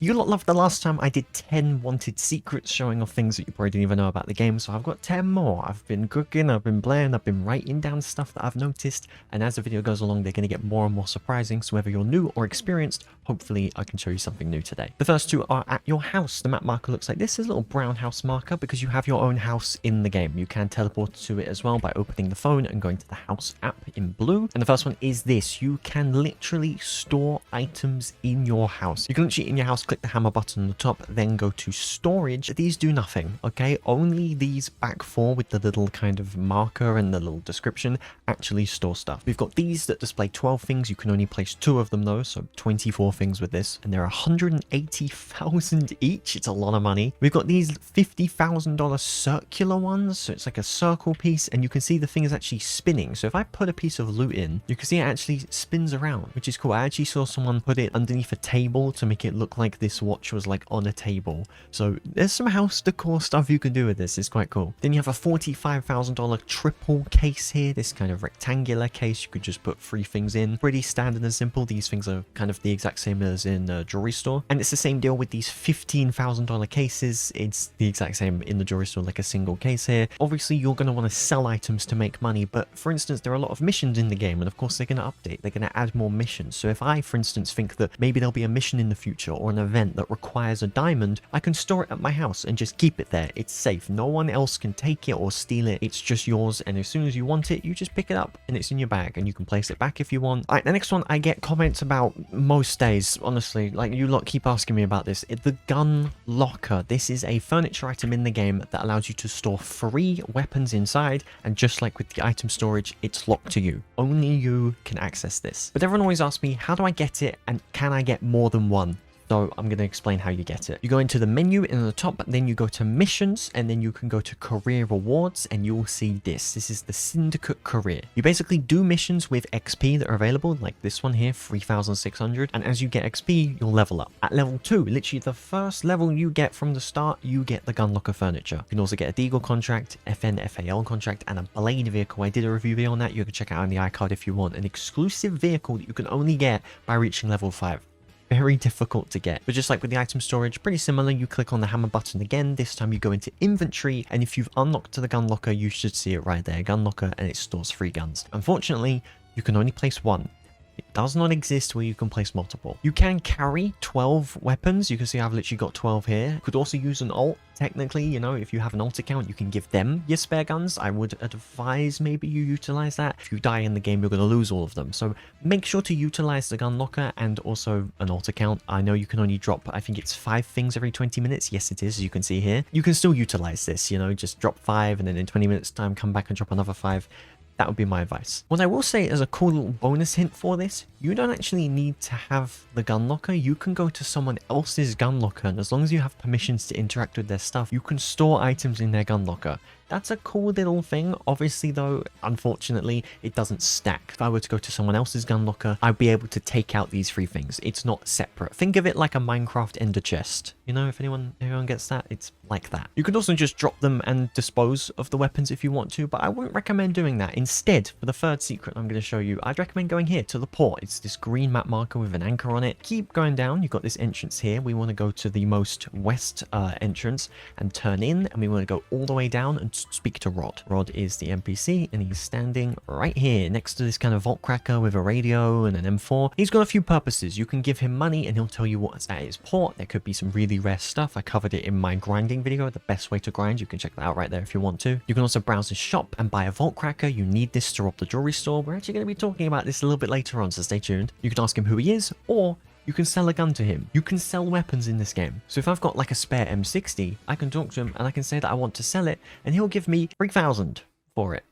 You lot loved the last time I did 10 wanted secrets showing off things that you probably didn't even know about the game, so I've got 10 more. I've been cooking, I've been playing, I've been writing down stuff that I've noticed, and as the video goes along, they're going to get more and more surprising, so whether you're new or experienced, hopefully I can show you something new today. The first two are at your house. The map marker looks like this. Is a little brown house marker because you have your own house in the game. You can teleport to it as well by opening the phone and going to the house app in blue. And the first one is this. You can literally store items in your house. You can literally in your house click the hammer button on the top, then go to storage. These do nothing, okay? Only these back four with the little kind of marker and the little description actually store stuff. We've got these that display 12 things. You can only place 2 of them though, so 24 things with this, and they're 180,000 each. It's a lot of money. We've got these $50,000 circular ones, so it's like a circle piece, and you can see the thing is actually spinning. So if I put a piece of loot in, you can see it actually spins around, which is cool. I actually saw someone put it underneath a table to make it look like this watch was like on a table. So there's some house decor stuff you can do with this. It's quite cool. Then you have a $45,000 triple case here, this kind of rectangular case. You could just put 3 things in. Pretty standard and simple. These things are kind of the exact same as in a jewelry store, and it's the same deal with these $15,000 cases. It's the exact same in the jewelry store, like a single case here. Obviously you're going to want to sell items to make money, but for instance there are a lot of missions in the game, and of course they're going to update, they're going to add more missions. So if I for instance think that maybe there'll be a mission in the future or an event that requires a diamond, I can store it at my house and just keep it there. It's safe. No one else can take it or steal it. It's just yours, and as soon as you want it, you just pick it up and it's in your bag, and you can place it back if you want. Alright, the next one I get comments about most days, honestly, like you lot keep asking me about this. The gun locker. This is a furniture item in the game that allows you to store 3 weapons inside, and just like with the item storage, it's locked to you. Only you can access this. But everyone always asks me, how do I get it, and can I get more than one? So I'm going to explain how you get it. You go into the menu in the top, then you go to missions, and then you can go to career rewards, and you'll see this. This is the syndicate career. You basically do missions with XP that are available, like this one here, 3,600. And as you get XP, you'll level up. At level 2, literally the first level you get from the start, you get the gun locker furniture. You can also get a Deagle contract, FNFAL contract, and a Blade vehicle. I did a review video on that. You can check it out on the iCard if you want. An exclusive vehicle that you can only get by reaching level 5. Very difficult to get, but just like with the item storage, pretty similar. You click on the hammer button again. This time you go into inventory, and if you've unlocked the gun locker, you should see it right there, gun locker, and it stores 3 guns. Unfortunately, you can only place 1. It does not exist where you can place multiple. You can carry 12 weapons. You can see I've literally got 12 here. You could also use an alt. Technically, you know, if you have an alt account, you can give them your spare guns. I would advise maybe you utilize that. If you die in the game, you're going to lose all of them. So make sure to utilize the gun locker and also an alt account. I know you can only drop, I think it's 5 things every 20 minutes. Yes, it is, as you can see here. You can still utilize this, you know, just drop 5 and then in 20 minutes time, come back and drop another 5. That would be my advice. What I will say as a cool little bonus hint for this, you don't actually need to have the gun locker. You can go to someone else's gun locker, and as long as you have permissions to interact with their stuff, you can store items in their gun locker. That's a cool little thing. Obviously though, unfortunately, it doesn't stack. If I were to go to someone else's gun locker, I'd be able to take out these 3 things. It's not separate. Think of it like a Minecraft ender chest. You know, if anyone gets that, it's like that. You can also just drop them and dispose of the weapons if you want to, but I wouldn't recommend doing that. Instead, for the 3rd secret I'm going to show you, I'd recommend going here to the port. It's this green map marker with an anchor on it. Keep going down. You've got this entrance here. We want to go to the most west entrance and turn in, and we want to go all the way down and speak to Rod. Rod is the NPC, and he's standing right here next to this kind of vault cracker with a radio and an M4. He's got a few purposes. You can give him money and he'll tell you what's at his port. There could be some really rare stuff. I covered it in my grinding video, the best way to grind. You can check that out right there if you want to. You can also browse his shop and buy a vault cracker. You need this to rob the jewelry store. We're actually going to be talking about this a little bit later on, so stay tuned. You can ask him who he is, or you can sell a gun to him. You can sell weapons in this game. So if I've got like a spare M60, I can talk to him and I can say that I want to sell it, and he'll give me 3,000 for it.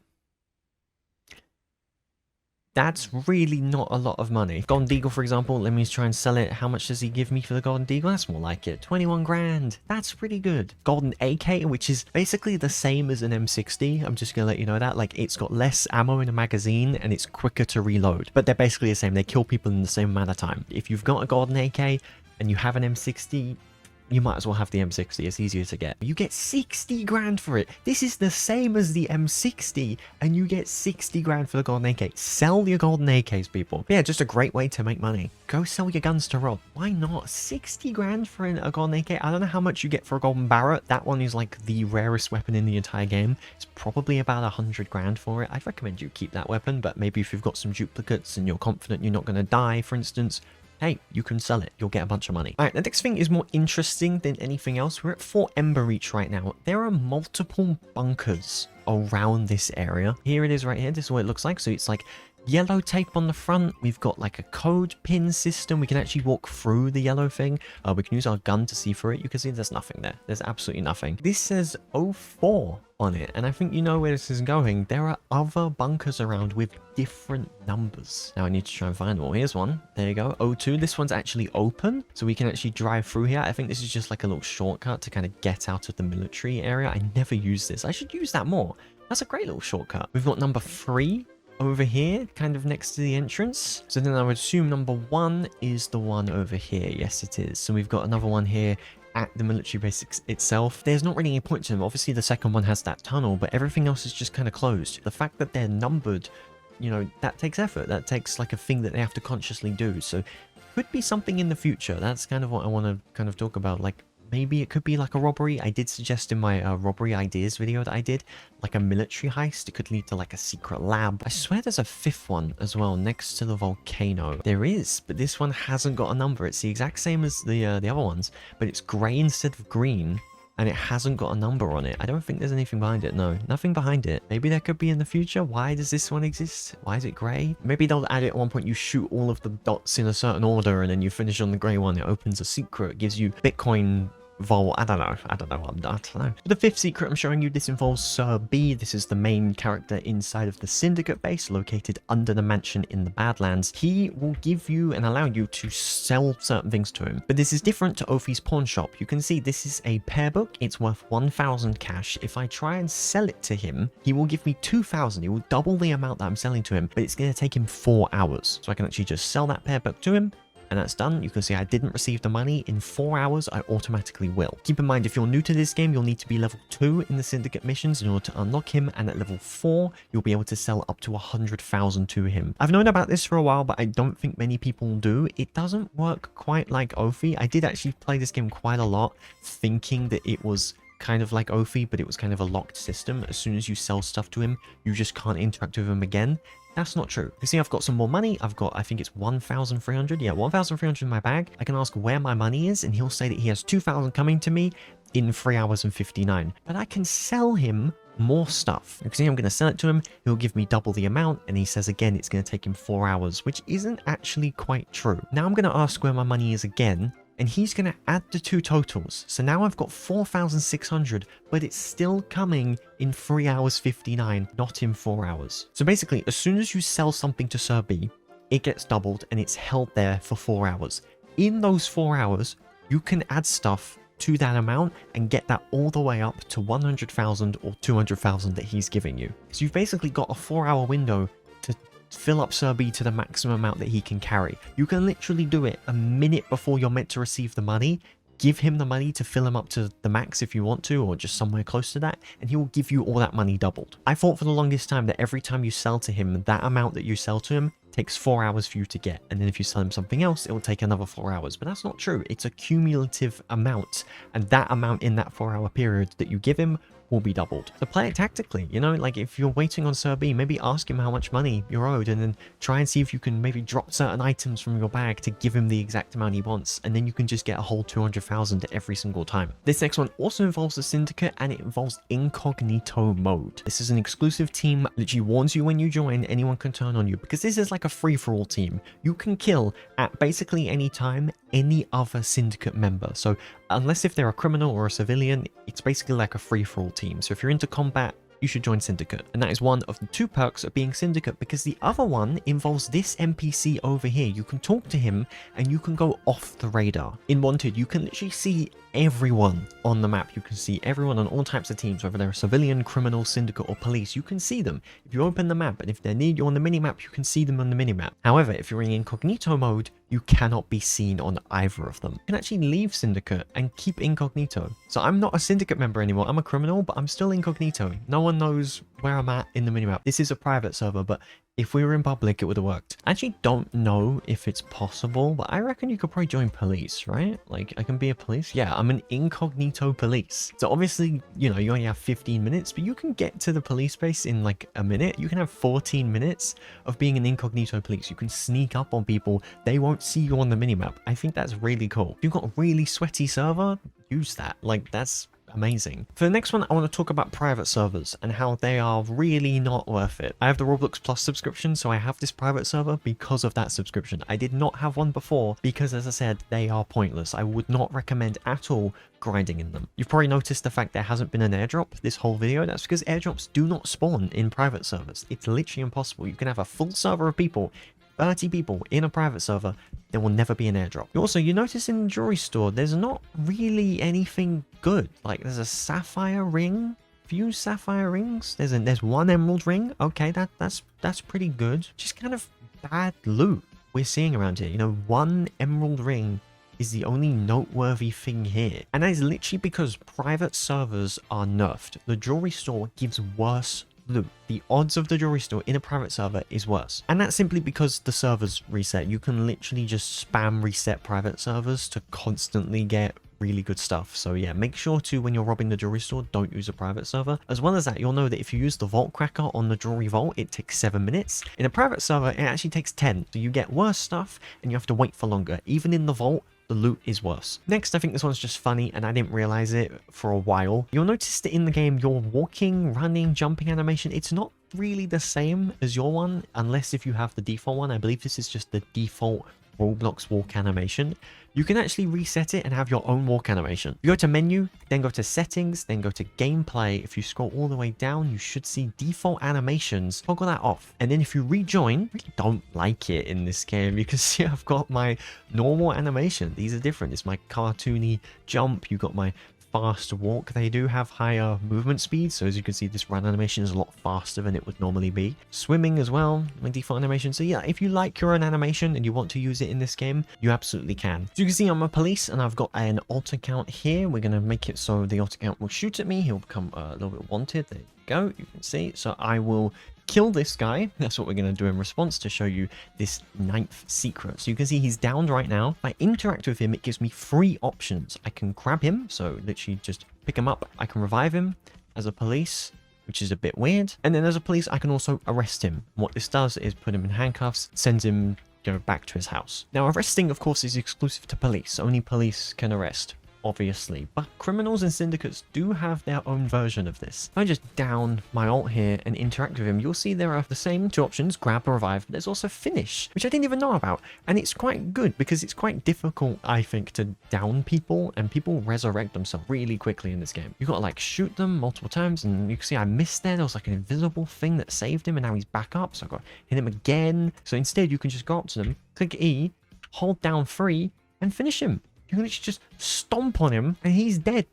That's really not a lot of money. Golden Deagle, for example, let me try and sell it. How much does he give me for the Golden Deagle? That's more like it. 21 grand. That's pretty good. Golden AK, which is basically the same as an M60. I'm just going to let you know that. Like, it's got less ammo in a magazine and it's quicker to reload. But they're basically the same. They kill people in the same amount of time. If you've got a Golden AK and you have an M60, you might as well have the M60. It's easier to get. You get 60 grand for it. This is the same as the M60, and you get 60 grand for the golden AK. Sell your golden AKs, people. Yeah, just a great way to make money. Go sell your guns to Rob. Why not? 60 grand for a golden AK. I don't know how much you get for a golden Barrett. That one is like the rarest weapon in the entire game. It's probably about 100 grand for it. I'd recommend you keep that weapon, but maybe if you've got some duplicates and you're confident you're not going to die, for instance, hey, you can sell it. You'll get a bunch of money. All right, the next thing is more interesting than anything else. We're at 4 Ember Reach right now. There are multiple bunkers around this area. Here it is right here. This is what it looks like. So it's like yellow tape on the front. We've got like a code pin system. We can actually walk through the yellow thing. We can use our gun to see through it. You can see there's nothing there. There's absolutely nothing. This says 04 on it, and I think you know where this is going. There are other bunkers around with different numbers. Now I need to try and find them all. Here's one. There you go. 02. This one's actually open, so we can actually drive through here. I think this is just like a little shortcut to kind of get out of the military area. I never use this. I should use that more. That's a great little shortcut. We've got number 3 over here, kind of next to the entrance. So then I would assume number 1 is the one over here. Yes, it is. So we've got another one here at the military base itself. There's not really any point to them. Obviously, the second one has that tunnel, but everything else is just kind of closed. The fact that they're numbered, you know, that takes effort. That takes like a thing that they have to consciously do. So could be something in the future. That's kind of what I want to kind of talk about. Like, maybe it could be like a robbery. I did suggest in my robbery ideas video that I did, like a military heist. It could lead to like a secret lab. I swear there's a 5th one as well next to the volcano. There is, but this one hasn't got a number. It's the exact same as the other ones, but it's grey instead of green. And it hasn't got a number on it. I don't think there's anything behind it. No, nothing behind it. Maybe there could be in the future. Why does this one exist? Why is it grey? Maybe they'll add it at one point. You shoot all of the dots in a certain order and then you finish on the grey one. It opens a secret, gives you Bitcoin Vol. I don't know. I don't know. For the 5th secret I'm showing you, this involves Sir B. This is the main character inside of the Syndicate base located under the mansion in the Badlands. He will give you and allow you to sell certain things to him. But this is different to Ophi's pawn shop. You can see this is a pair book. It's worth 1,000 cash. If I try and sell it to him, he will give me 2,000. He will double the amount that I'm selling to him, but it's going to take him 4 hours. So I can actually just sell that pair book to him. And that's done. You can see I didn't receive the money. In 4 hours, I automatically will. Keep in mind, if you're new to this game, you'll need to be level 2 in the Syndicate missions in order to unlock him. And at level 4, you'll be able to sell up to 100,000 to him. I've known about this for a while, but I don't think many people do. It doesn't work quite like Ophi. I did actually play this game quite a lot, thinking that it was kind of like Ophi, but it was kind of a locked system. As soon as you sell stuff to him, you just can't interact with him again. That's not true. You see, I've got some more money. I've got, I think it's 1,300. Yeah, 1,300 in my bag. I can ask where my money is, and he'll say that he has 2,000 coming to me in 3 hours and 59. But I can sell him more stuff. You can see I'm going to sell it to him. He'll give me double the amount, and he says again it's going to take him 4 hours, which isn't actually quite true. Now I'm going to ask where my money is again, and he's going to add the 2 totals. So now I've got 4,600, but it's still coming in 3 hours 59, not in 4 hours. So basically, as soon as you sell something to Sir B, it gets doubled and it's held there for 4 hours. In those 4 hours, you can add stuff to that amount and get that all the way up to 100,000 or 200,000 that he's giving you. So you've basically got a 4-hour window to fill up Sir B to the maximum amount that he can carry. You can literally do it a minute before you're meant to receive the money. Give him the money to fill him up to the max if you want to, or just somewhere close to that, and he will give you all that money doubled. I thought for the longest time that every time you sell to him, that amount that you sell to him takes 4 hours for you to get, and then if you sell him something else, it will take another 4 hours. But that's not true. It's a cumulative amount, and that amount in that 4-hour period that you give him will be doubled. So play it tactically, you know, like if you're waiting on Sir B, maybe ask him how much money you're owed, and then try and see if you can maybe drop certain items from your bag to give him the exact amount he wants, and then you can just get a whole 200,000 every single time. This next one also involves the Syndicate, and it involves incognito mode. This is an exclusive team that literally warns you when you join, anyone can turn on you, because this is like a free-for-all team. You can kill at basically any time any other Syndicate member. So unless if they're a criminal or a civilian, it's basically like a free-for-all team. So if you're into combat, you should join Syndicate. And that is one of the 2 perks of being Syndicate, because the other one involves this NPC over here. You can talk to him and you can go off the radar. In Wanted, you can literally see everyone on the map. You can see everyone on all types of teams, whether they're a civilian, criminal, Syndicate, or police. You can see them. If you open the map, and if they're near you on the minimap, you can see them on the minimap. However, if you're in incognito mode, you cannot be seen on either of them. You can actually leave Syndicate and keep incognito. So I'm not a Syndicate member anymore. I'm a criminal, but I'm still incognito. No one knows where I'm at in the minimap. This is a private server, but if we were in public, it would have worked. I actually don't know if it's possible, but I reckon you could probably join police, right? Like, I can be a police. Yeah, I'm an incognito police. So obviously, you know, you only have 15 minutes, but you can get to the police base in like a minute. You can have 14 minutes of being an incognito police. You can sneak up on people. They won't see you on the minimap. I think that's really cool. If you've got a really sweaty server, use that. Like, that's amazing. For the next one, I want to talk about private servers and how they are really not worth it. I have the Roblox Plus subscription, so I have this private server because of that subscription. I did not have one before because, as I said, they are pointless. I would not recommend at all grinding in them. You've probably noticed the fact there hasn't been an airdrop this whole video. That's because airdrops do not spawn in private servers. It's literally impossible. You can have a full server of people, 30 people in a private server, there will never be an airdrop. Also, you notice in the jewelry store, there's not really anything good. Like, there's a sapphire ring, few sapphire rings. There's one emerald ring. Okay, that's pretty good. Just kind of bad loot we're seeing around here. You know, one emerald ring is the only noteworthy thing here. And that is literally because private servers are nerfed. The jewelry store gives worse loot. The odds of the jewelry store in a private server is worse. And that's simply because the servers reset. You can literally just spam reset private servers to constantly get really good stuff. So yeah, make sure to, when you're robbing the jewelry store, don't use a private server. As well as that, you'll know that if you use the vault cracker on the jewelry vault, it takes 7 minutes. In a private server, it actually takes 10. So you get worse stuff and you have to wait for longer. Even in the vault, the loot is worse. Next, I think this one's just funny and I didn't realize it for a while. You'll notice that in the game, your walking, running, jumping animation, it's not really the same as your one, unless if you have the default one. I believe this is just the default Roblox walk animation. You can actually reset it and have your own walk animation. You go to menu, then go to settings, then go to gameplay. If you scroll all the way down, you should see default animations. Toggle that off. And then if you rejoin, I really don't like it in this game. You can see I've got my normal animation. These are different. It's my cartoony jump. You got my fast walk. They do have higher movement speed, so as you can see, this run animation is a lot faster than it would normally be. Swimming as well, my default animation. So yeah, if you like your own animation and you want to use it in this game, you absolutely can. So you can see I'm a police and I've got an alt account here. We're going to make it so the alt account will shoot at me. He'll become a little bit wanted. There you go. You can see. So I will kill this guy. That's what we're going to do in response to show you this 9th secret. So you can see he's downed right now. If I interact with him, it gives me 3 options. I can grab him, so literally just pick him up. I can revive him as a police, which is a bit weird. And then as a police, I can also arrest him. What this does is put him in handcuffs, sends him, you know, back to his house. Now, arresting, of course, is exclusive to police. Only police can arrest, obviously, but criminals and syndicates do have their own version of this. If I just down my alt here and interact with him, you'll see there are the same 2 options, grab or revive. There's also finish, which I didn't even know about, and it's quite good because it's quite difficult, I think, to down people, and people resurrect themselves really quickly in this game. You gotta like shoot them multiple times, and you can see I missed there. There was like an invisible thing that saved him, and now he's back up, so I gotta hit him again. So instead, you can just go up to them, click E, hold down 3, and finish him. You can literally just stomp on him and he's dead.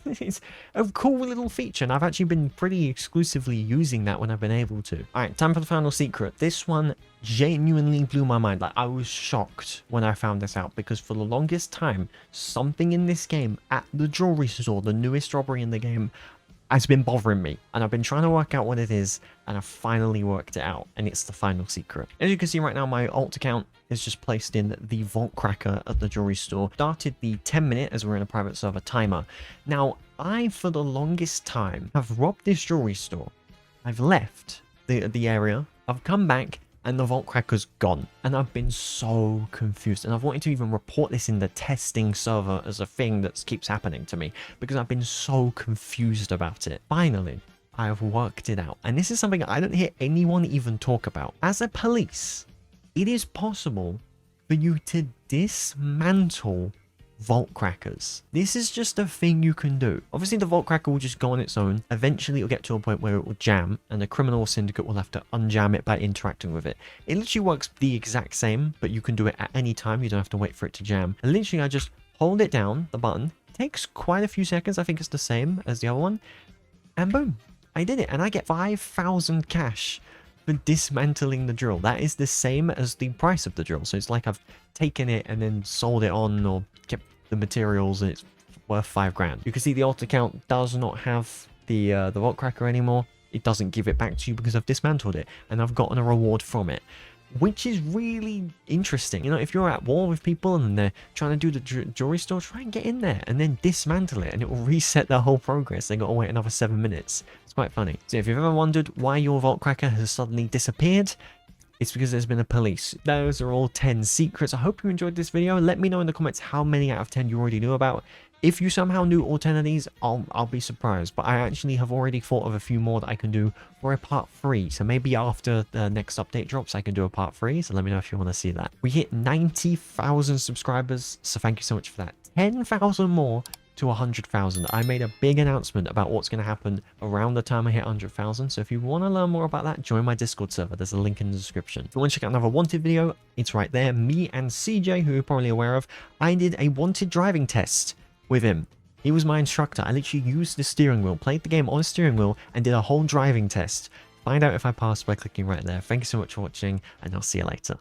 It's a cool little feature, and I've actually been pretty exclusively using that when I've been able to. All right, time for the final secret. This one genuinely blew my mind. Like, I was shocked when I found this out because for the longest time, something in this game at the jewelry store, the newest robbery in the game, has been bothering me, and I've been trying to work out what it is, and I finally worked it out, and it's the final secret. As you can see right now, my alt account is just placed in the vault cracker at the jewelry store. Started the 10-minute, as we're in a private server, timer. Now, I, for the longest time, have robbed this jewelry store. I've left the area, I've come back, and the vault cracker's gone. And I've been so confused. And I've wanted to even report this in the testing server as a thing that keeps happening to me, because I've been so confused about it. Finally, I have worked it out. And this is something I don't hear anyone even talk about. As a police, it is possible for you to dismantle vault crackers. This is just a thing you can do. Obviously, the vault cracker will just go on its own. Eventually, it'll get to a point where it will jam, and the criminal syndicate will have to unjam it by interacting with it. It literally works the exact same, but you can do it at any time. You don't have to wait for it to jam. And literally, I just hold it down, the button. It takes quite a few seconds. I think it's the same as the other one. And boom, I did it. And I get 5,000 cash for dismantling the drill. That is the same as the price of the drill. So it's like I've taken it and then sold it on or kept the materials and it's worth 5 grand. You can see the alt account does not have the vault cracker anymore. It doesn't give it back to you because I've dismantled it and I've gotten a reward from it, which is really interesting. You know, if you're at war with people and they're trying to do the jewelry store, try and get in there and then dismantle it and it will reset their whole progress. They got to wait another 7 minutes. It's quite funny. So if you've ever wondered why your vault cracker has suddenly disappeared, it's because there's been a police. Those are all 10 secrets. I hope you enjoyed this video. Let me know in the comments how many out of 10 you already knew about. If you somehow knew all 10 of these, I'll be surprised. But I actually have already thought of a few more that I can do for a part 3. So maybe after the next update drops, I can do a part 3. So let me know if you want to see that. We hit 90,000 subscribers. So thank you so much for that. 10,000 more to 100,000. I made a big announcement about what's going to happen around the time I hit 100,000. So if you want to learn more about that, join my Discord server. There's a link in the description. If you want to check out another wanted video, it's right there. Me and CJ, who you're probably aware of, I did a wanted driving test with him. He was my instructor. I literally used the steering wheel, played the game on the steering wheel, and did a whole driving test. Find out if I passed by clicking right there. Thank you so much for watching, and I'll see you later.